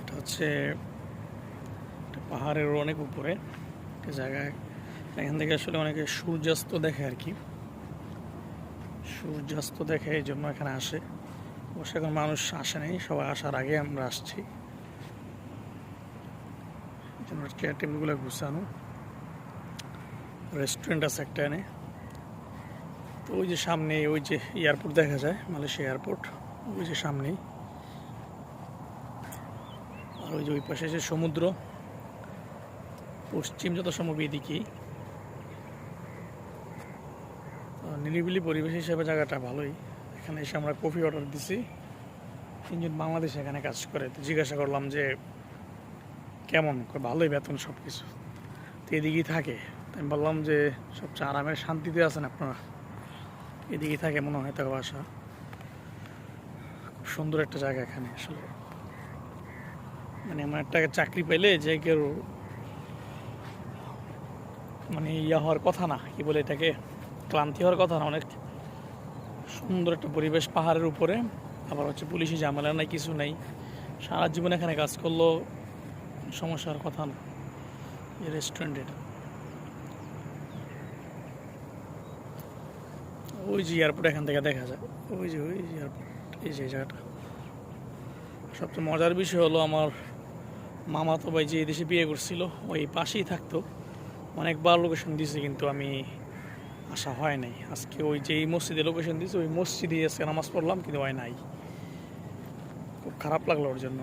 এটা হচ্ছে পাহাড়ের অনেক উপরে একটা জায়গায়। এখান থেকে আসলে অনেকে সূর্যাস্ত দেখে আর কি, সূর্যাস্ত দেখে এই জন্য এখানে আসে। অবশ্য এখন মানুষ আসে নাই, সবাই আসার আগে আমরা আসছি। চেয়ার টেবিলগুলো গুছানো, রেস্টুরেন্ট আছে একটা এনে। তো ওই যে সামনে ওই যে এয়ারপোর্ট দেখা যায়, মালয়েশিয়া এয়ারপোর্ট, ওই যে সামনেই। আর ওই যে ওই পাশে যে সমুদ্র, পশ্চিম যত সম্ভব এদিকেই। নিরিবিলি পরিবেশ হিসেবে জায়গাটা ভালোই। এখানে এসে আমরা কফি অর্ডার দিছি। 3 জন বাংলাদেশ এখানে কাজ করে। তো জিজ্ঞাসা করলাম যে কেমন, ভালোই বেতন সব কিছু, তো এদিকেই থাকে। আমি বললাম যে সবচেয়ে আরামের শান্তিতে আছেন আপনারা, এদিকেই থাকে মনে হয় তার বাসা। খুব সুন্দর একটা জায়গা এখানে আসলে। মানে এমন একটা চাকরি পেলে যে কেউ মানে ইয়া হওয়ার কথা না, কি বলে এটাকে, ক্লান্তি হওয়ার কথা না। অনেক সুন্দর একটা পরিবেশ পাহাড়ের উপরে, আবার হচ্ছে পুলিশি ঝামেলা নাই, কিছু নাই। সারা জীবন এখানে কাজ করলেও সমস্যার কথা না। এই রেস্টুরেন্ট এটা, ওই যে এয়ারপোর্ট এখান থেকে দেখা যায়, ওই যে এয়ারপোর্ট, এই যে জায়গাটা। সবচেয়ে মজার বিষয় হলো আমার মামাতো ভাই যে দেশে বিয়ে করছিল ওই পাশেই থাকতো। অনেকবার লোকেশন দিয়েছে কিন্তু আমি আসা হয় নাই। আজকে ওই যে এই মসজিদে লোকেশন দিয়েছে, ওই মসজিদে আজকে নামাজ পড়লাম কিন্তু হয় নাই। খুব খারাপ লাগলো ওর জন্য।